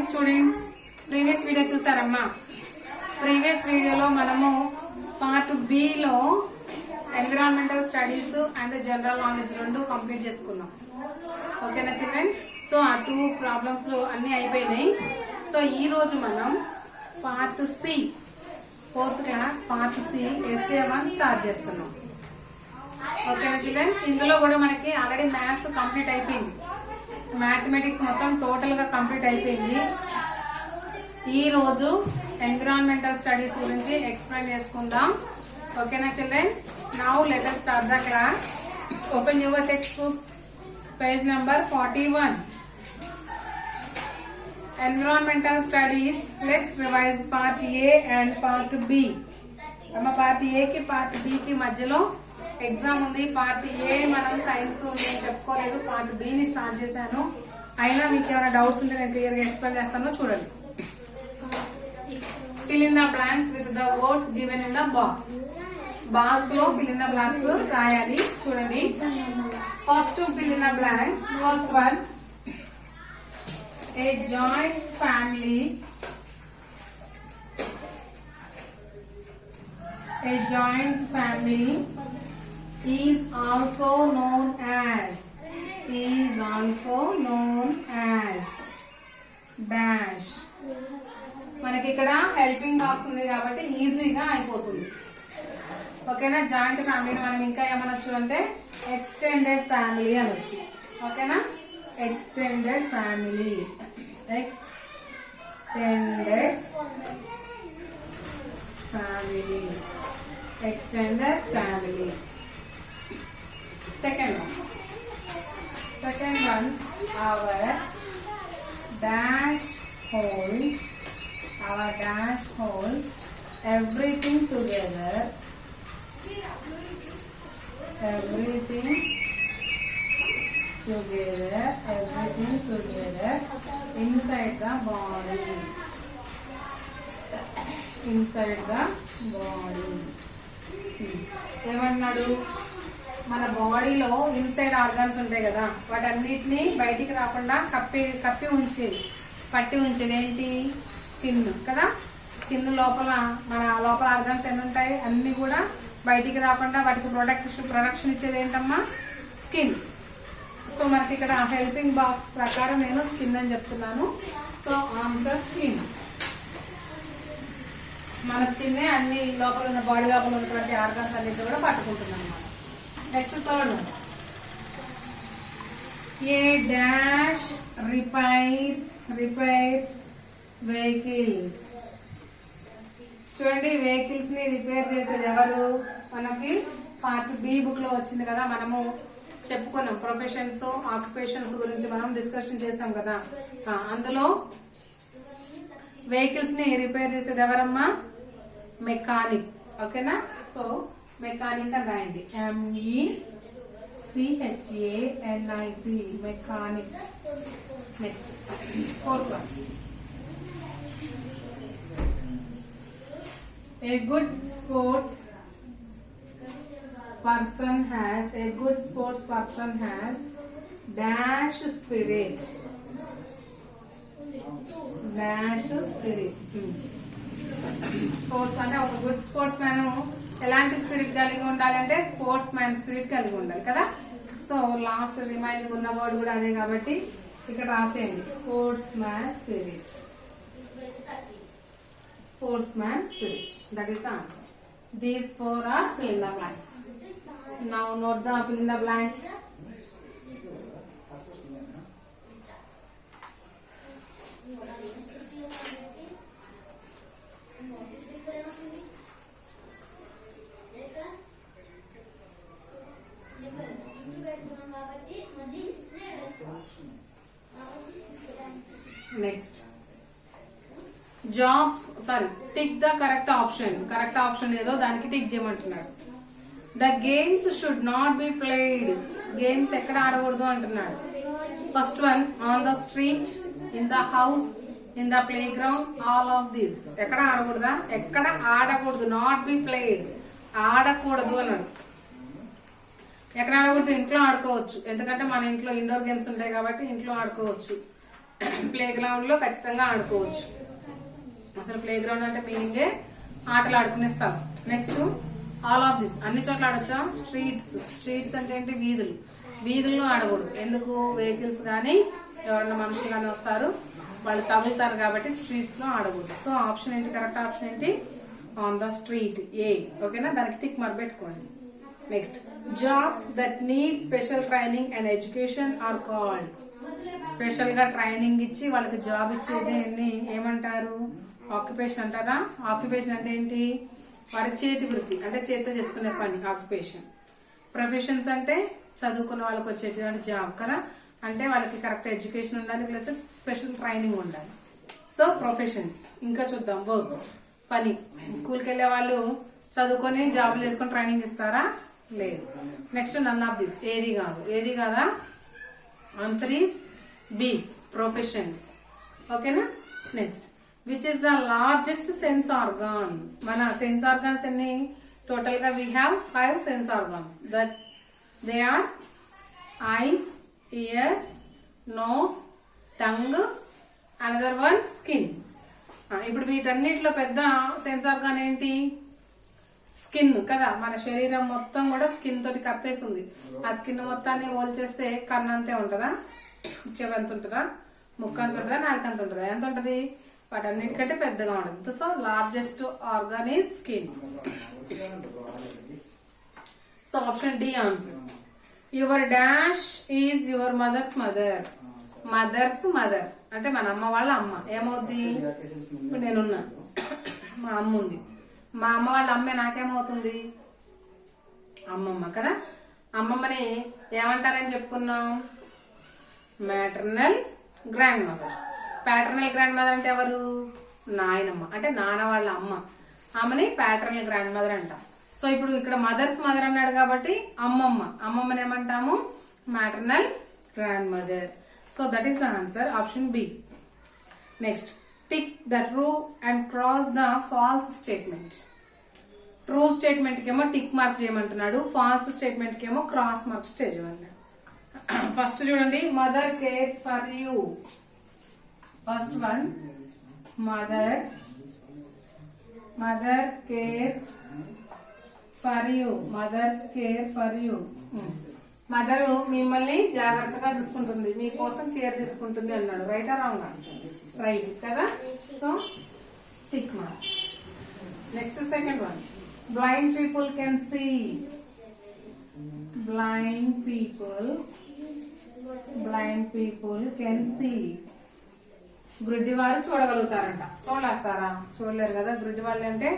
Morning students. Previous video చూసారమ్మా. Previous వీడియోలో మనము పార్ట్ బిలో environmental studies and general knowledge రెండు కంప్లీట్ చేసుకున్నాం. ఓకేనా చిల్డ్రన్? సో ఆ 2 ప్రాబ్లమ్స్ అన్ని అయిపోయినాయి. సో ఈ రోజు మనం part C 4th class part C SA1 start చేస్తున్నాం. ఓకేనా చిల్డ్రన్? ఇందులో కూడా మనకి ఆల్రెడీ మ్యాథ్స్ కంప్లీట్ అయిపోయింది. మ్యాథమెటిక్స్ మొత్తం టోటల్ గా కంప్లీట్ అయిపోయింది. ఈ రోజు ఎన్విరాన్మెంటల్ స్టడీస్ గురించి ఎక్స్ప్లెయిన్ చేసుకుందాం. ఓకేనా children? Now let us start the class. Open your text books, page number 41. Environmental studies. Let's revise part A and part B. Part A కి పార్ట్ బి కి మధ్యలో ఎగ్జామ్ ఉంది. పార్ట్ ఏ మనం science నేను చెప్పుకోలేదు, part B ని start చేశాను. అయినా మీకు ఏమైనా డౌట్స్ ఉంటే నేను క్లియర్ గా ఎక్స్ప్లెయిన్ చేస్తాను. చూడండి. Fill in the blanks with the words given in the box. Box లో ఫిల్ ఇన్ ద బ్లాంక్స్ రాయాలి. చూడండి. First fill in the blank. First one, A joint family. A joint family is also known as dash. మనకి ఇక్కడ helping box ఉంది కాబట్టి ఈజీగా అయిపోతుంది. ఓకేనా? జాయింట్ ఫ్యామిలీ మనం ఇంకా ఏమనొచ్చు అంటే ఎక్స్టెండెడ్ ఫ్యామిలీ అనొచ్చు. ఓకేనా? Extended family. Extended family. Second one, our dash holds everything together inside the body. ఏమన్నాడు? మన బాడీలో ఇన్సైడ్ ఆర్గాన్స్ ఉంటాయి కదా, వాటన్నిటిని బయటికి రాకుండా కప్పి ఉంచేది, పట్టి ఉంచేది ఏంటి? స్కిన్ కదా. స్కిన్ లోపల మన లోపల ఆర్గాన్స్ ఎన్ని ఉంటాయి అన్ని కూడా బయటికి రాకుండా వాటికి ప్రొడక్షన్ ఇచ్చేది ఏంటమ్మా? స్కిన్. సో మనకి ఇక్కడ హెల్పింగ్ బాక్స్ ప్రకారం నేను స్కిన్ అని చెప్తున్నాను. So answer skin. మన స్కిన్ అన్ని లోపల ఉన్న బాడీ లోపల ఉన్నటువంటి ఆర్గాన్స్ అన్నిటి కూడా పట్టుకుంటుంది అనమాట. నెక్స్ట్ థర్డ్ వన్, ఏ డాష్ రిపైర్స్ వెహికల్స్. చూడండి, వెహికల్స్ ని రిపేర్ చేసేది ఎవరు? మనకి పార్ట్ బి బుక్ లో వచ్చింది కదా, మనము చెప్పుకున్నాం. ప్రొఫెషన్స్, ఆక్యుపేషన్స్ గురించి మనం డిస్కషన్ చేసాం కదా. అందులో వెహికల్స్ ని రిపేర్ చేసేది ఎవరమ్మా? మెకానిక్. ఓకేనా? సో మెకానిక్ అని రాయండి. MECHANIC, mechanic. Next fourth one, a good sports person has dash spirit. Sports అంటే ఒక గుడ్ స్పోర్ట్స్ మ్యాన్ ఎలాంటి స్పిరిట్ కలిగి ఉండాలంటే స్పోర్ట్స్ మ్యాన్ స్పిరిట్ కలిగి ఉండాలి కదా. సో లాస్ట్ రిమైనింగ్ ఉన్న వర్డ్ కూడా అదే కాబట్టి ఇక్కడ రాసేయండి sportsman spirit. That is the answer. These 4 are fill in the blanks. Now note the fill in the blanks. Next, tick the correct option ఏదో దానికి టిక్ చేయమంటున్నాడు. The games should not be played. Games ఎక్కడ ఆడకూడదు అంటున్నాడు. First one, on the street, in the house, in the playground, all of this. ఎక్కడ ఆడకూడదా? ఎక్కడ ఆడకూడదు. not be played, ఆడకూడదు అన్నాడు. ఎక్కడ ఆడకూడదు? ఇంట్లో ఆడుకోవచ్చు, ఎందుకంటే మన ఇంట్లో ఇండోర్ గేమ్స్ ఉంటాయి కాబట్టి ఇంట్లో ఆడుకోవచ్చు. ప్లే గ్రౌండ్ లో ఖచ్చితంగా ఆడుకోవచ్చు. అసలు ప్లే గ్రౌండ్ అంటే మీనింగే ఆటలు ఆడుకునే స్థలం. నెక్స్ట్ ఆల్ ఆఫ్ దిస్, అన్ని చోట్ల ఆడొచ్చా? స్ట్రీట్స్ అంటే ఏంటి? వీధుల్లో ఆడకూడదు. ఎందుకు? వెహికల్స్ కానీ ఎవరన్నా మనుషులు కానీ వస్తారు, వాళ్ళు తగులుతారు కాబట్టి స్ట్రీట్స్ లో ఆడకూడదు. సో ఆప్షన్ ఏంటి? కరెక్ట్ ఆప్షన్ ఏంటి? ఆన్ ద స్ట్రీట్, ఏ. ఓకేనా, దానికి టిక్ మార్క్ పెట్టుకోండి. Next, jobs that need special training and education or called. Special గా ట్రైనింగ్ ఇచ్చి వాళ్ళకి జాబ్ ఇచ్చేది ఏమంటారు? ఆక్యుపేషన్ అంటారా? ఆక్యుపేషన్ అంటే ఏంటి? వారి చేతి వృత్తి, అంటే చేతితో చేసుకునే పని ఆక్యుపేషన్. ప్రొఫెషన్స్ అంటే చదువుకున్న వాళ్ళకి వచ్చేటువంటి జాబ్ కదా, అంటే వాళ్ళకి కరెక్ట్ ఎడ్యుకేషన్ ఉండాలి ప్లస్ స్పెషల్ ట్రైనింగ్ ఉండాలి. So professions. ఇంకా చూద్దాం, వర్క్స్, పని. స్కూల్కి వెళ్ళే వాళ్ళు చదువుకొని జాబులు చేసుకొని ట్రైనింగ్ ఇస్తారా? లేదు. నెక్స్ట్, నన్ ఆఫ్ దిస్, ఏది కాదు. ఏది కాదా? Answer is B, professions. ఓకేనా. Next, which is the largest sense organ. మన సెన్స్ ఆర్గాన్స్ ఎన్ని? టోటల్ గా we have 5 sense organs. That they are eyes, ears, nose, tongue, another one skin. ఇప్పుడు వీటన్నిటిలో పెద్ద సెన్స్ ఆర్గాన్ ఏంటి? స్కిన్ కదా. మన శరీరం మొత్తం కూడా స్కిన్ తోటి కప్పేసి ఉంది. ఆ స్కిన్ మొత్తాన్ని పోల్చేస్తే కన్ను అంతే ఉంటుందా? చెవి ఎంత ఉంటుందా? ముక్కు అంత ఉంటుందా? నాలుగు అంత ఉంటుందా? ఎంత ఉంటుంది? వాటన్నిటికంటే పెద్దగా ఉంటుంది. So largest organ is skin. So option D answer. Your dash is your mother's mother. Mother's mother అంటే మన అమ్మ వాళ్ళ అమ్మ ఏమవుద్ది? ఇప్పుడు నేనున్నా, మా అమ్మ ఉంది, మా అమ్మ వాళ్ళ అమ్మే నాకేమవుతుంది? అమ్మమ్మ కదా. అమ్మమ్మని ఏమంటారని చెప్పుకున్నాం? Maternal grandmother. Paternal grandmother అంటే ఎవరు? నాయనమ్మ, అంటే నాన్న వాళ్ళ అమ్మ. ఆమెని ప్యాటర్నల్ గ్రాండ్ మదర్ అంటాం. సో ఇప్పుడు ఇక్కడ మదర్స్ మదర్ అన్నాడు కాబట్టి అమ్మమ్మని ఏమంటాము? Maternal grandmother. So that is the answer, option B. Next, tick the true and cross the false statement. True statement కేమో టిక్ మార్క్ చేయమంటున్నాడు, ఫాల్స్ స్టేట్మెంట్ కేమో క్రాస్ మార్క్ చేయమన్నాడు. ఫస్ట్ చూడండి, mother cares for you. First one, mother cares for you. Mother's care for you. Mother మిమ్మల్ని జాగ్రత్తగా చూసుకుంటుంది, మీకోసం care తీసుకుంటుంది అన్నాడు. రైటా రాంగా? రైట్ కదా. So tick mark. Next second one, blind people can see. Blind people can see. గుడ్డివారు చూడగలుగుతారంట. చూడలేస్తారా? చూడలేరు కదా. గుడ్డి వాళ్ళు అంటే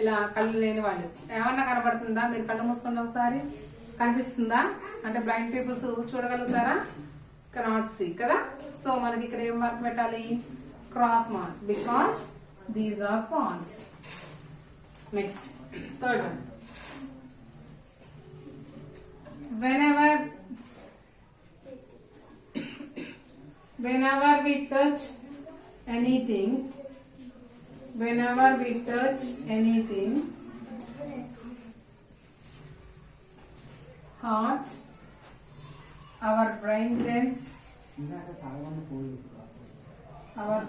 ఇలా కళ్ళు లేని వాళ్ళు. ఏమన్నా కనబడుతుందా? మీరు కళ్ళు మూసుకోండి ఒకసారి. కనిపిస్తుందా? అంటే బ్లైండ్ పీపుల్స్ చూడగలుగుతారా? కెనాట్ సీ కదా. సో మనకి ఇక్కడ ఏం మార్క్ పెట్టాలి? Cross mark, because these are false. Next third one, whenever we touch anything hot, our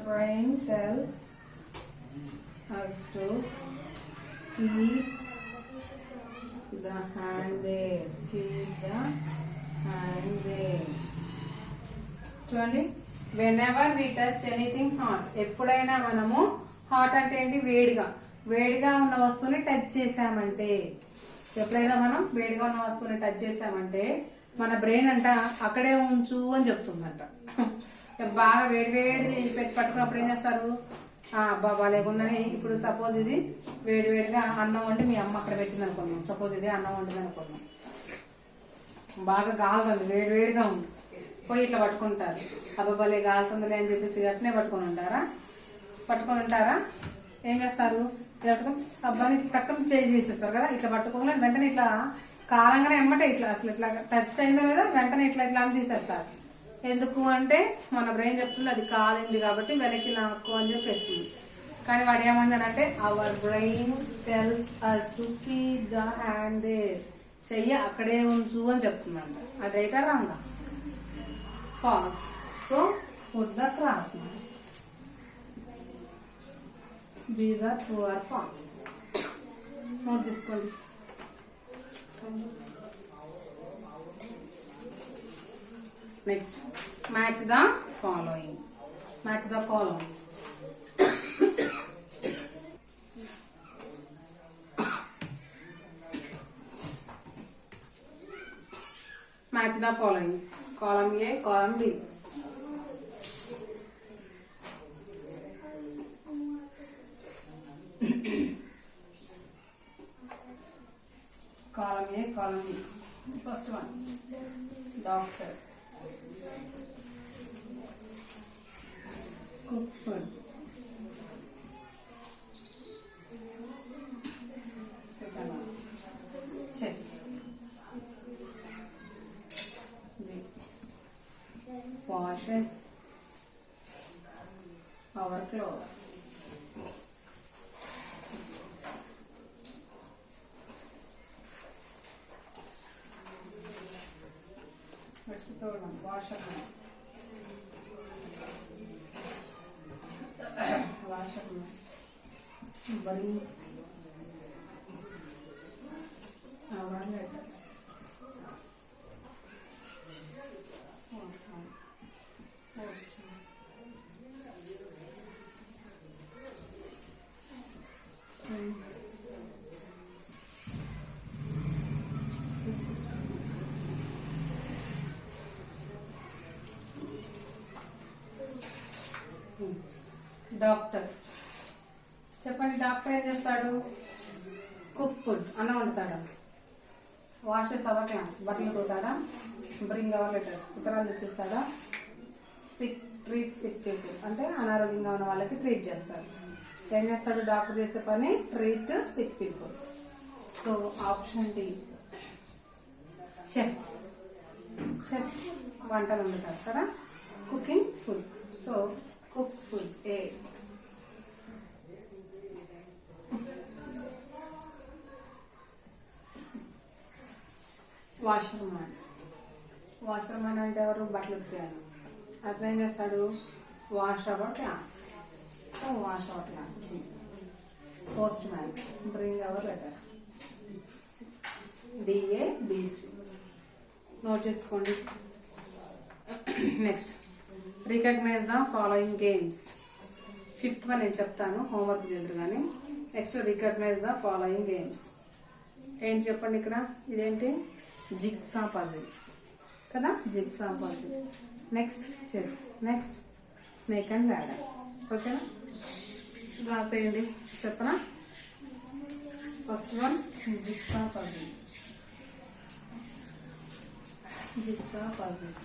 brain tells us to keep the hand there. చూడండి, whenever we touch anything hot. ఎప్పుడైనా మనము hot అంటే ఏంటి? వేడిగా ఉన్న వస్తువుని టచ్ చేసామంటే, ఎప్పుడైనా మనం వేడిగా ఉన్న వస్తువుని టచ్ చేసామంటే మన బ్రెయిన్ అంట అక్కడే ఉంచు అని చెప్తుందంట. బాగా వేడిది పెట్టి పట్టుకున్నప్పుడు ఏం చేస్తారు? బాబా లేకుండానే. ఇప్పుడు సపోజ్ ఇది వేడిగా అన్నం వండి మీ అమ్మ అక్కడ పెట్టింది అనుకున్నాం. సపోజ్ ఇది అన్నం వండింది అనుకున్నాం, బాగా గాలుతుంది, వేడిగా ఉంది. పోయి ఇట్లా పట్టుకుంటారు. అబ్బాలే గాలుతుందిలే అని చెప్పేసి అట్నే పట్టుకొని ఉంటారా? ఏం చేస్తారు? ఇలా పట్టుకొని అబ్బాని టక్కుని చేంజ్ చేసేస్తారు కదా. ఇట్లా పట్టుకోగానే వెంటనే ఇట్లా కాలంగానే ఎమ్మటే ఇట్లా అసలు ఇట్లా టచ్ అయిందో లేదా వెంటనే ఇట్లా అని తీసేస్తారు. ఎందుకు అంటే మన బ్రెయిన్ చెప్తుంది అది కాలింది కాబట్టి వెనక్కి నాకు అని చెప్పేస్తుంది. కానీ వాడు ఏమన్నాడంటే our brain tells us to keep the hand there. చెయ్యి అక్కడే ఉంచు అని చెప్తుందంట. అదైతే రాంగా? False. So Put the cross mark. These are true or false. Note this one. Next, match the following. Match the columns. Match the following. Column A, column B. Column A, column B. First one, doctor. Cook's food. Second one, chef. Washes our clothes. Next third one, washerman. Washerman brings our letters. Postman brings doctor. చెప్పండి, doctor ఏం చేస్తాడు? Cooks food, అన్నం వండుతాడా? Washes hour class, బట్టలు పోతాడా? Bring our letters, ఉత్తరాలు తెచ్చిస్తాడా? Sick treat sick people, అంటే అనారోగ్యంగా ఉన్న వాళ్ళకి ట్రీట్ చేస్తాడు. ఏం చేస్తాడు డాక్టర్ చేసే పని? Treat sick people. So option D, chef. Chef వంటలు వండుతారు కదా, cooking food. So cooks food A. Washerman. Washerman అంటే ఎవరు? బట్టలు ఉతికేయాలి. అతను ఏం చేస్తాడు? Wash our clothes. So wash our clothes. Postman bring our letters. D A B C. Note చేసుకోండి. Next, recognise the following games. Fifth one నేను చెప్తాను, హోంవర్క్ చేద్దరు కానీ. Next, recognise the following games. ఏంటి చెప్పండి ఇక్కడ? ఇదేంటి? జిగ్సా పజిల్ కదా, jigsaw puzzle. Next chess. Next snake and ladder. ఓకేనా? రాసేయండి. చెప్పనా? First one jigsaw puzzle. Jigsaw puzzle.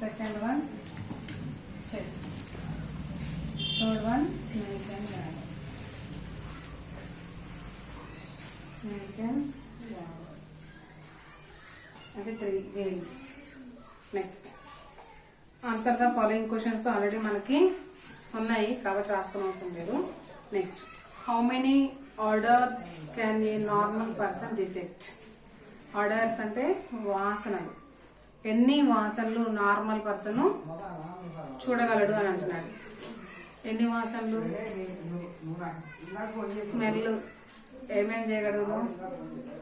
Second one chess. Third one snake and ladder. Snake and ladder అంటే 3 games. Next, answer the following questions already మనకి ఉన్నాయి కాబట్టి రాసుకునే అవసరం లేదు. Next, how many orders can A normal person detect? Orders అంటే వాసనలు. ఎన్ని వాసనలు నార్మల్ పర్సన్ చూడగలడు అని అంటున్నాడు. ఎన్ని వాసనలు? స్మెల్ ఏమేం చేయగలడు?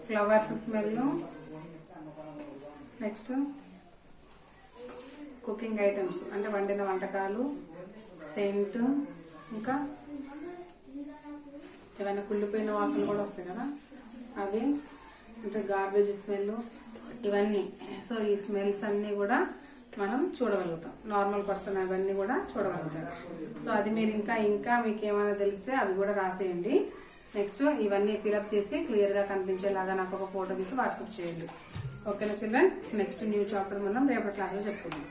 Flowers smell. Next, cooking items అంటే వండిన వంటకాలు, సెంట్, ఇంకా ఏమైనా కుళ్ళిపోయిన వాసనలు కూడా వస్తాయి కదా అవి, అంటే గార్బేజ్ స్మెల్, ఇవన్నీ. సో ఈ స్మెల్స్ అన్నీ కూడా మనం చూడగలుగుతాం. నార్మల్ పర్సన్ అవన్నీ కూడా చూడగలుగుతారు. సో అది మీరు ఇంకా మీకు ఏమైనా తెలిస్తే అవి కూడా రాసేయండి. నెక్స్ట్, ఇవన్నీ ఫిలప్ చేసి క్లియర్గా కనిపించేలాగా నాకు ఒక ఫోటో తీసి వాట్సాప్ చేయండి. ఓకేనా చిల్డ్రన్? నెక్స్ట్ న్యూ చాప్టర్ మనం రేపటి క్లాస్లో చెప్పుకుందాం.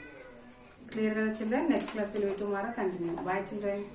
క్లియర్ కదా children? Next class will be tomorrow continue. Bye children.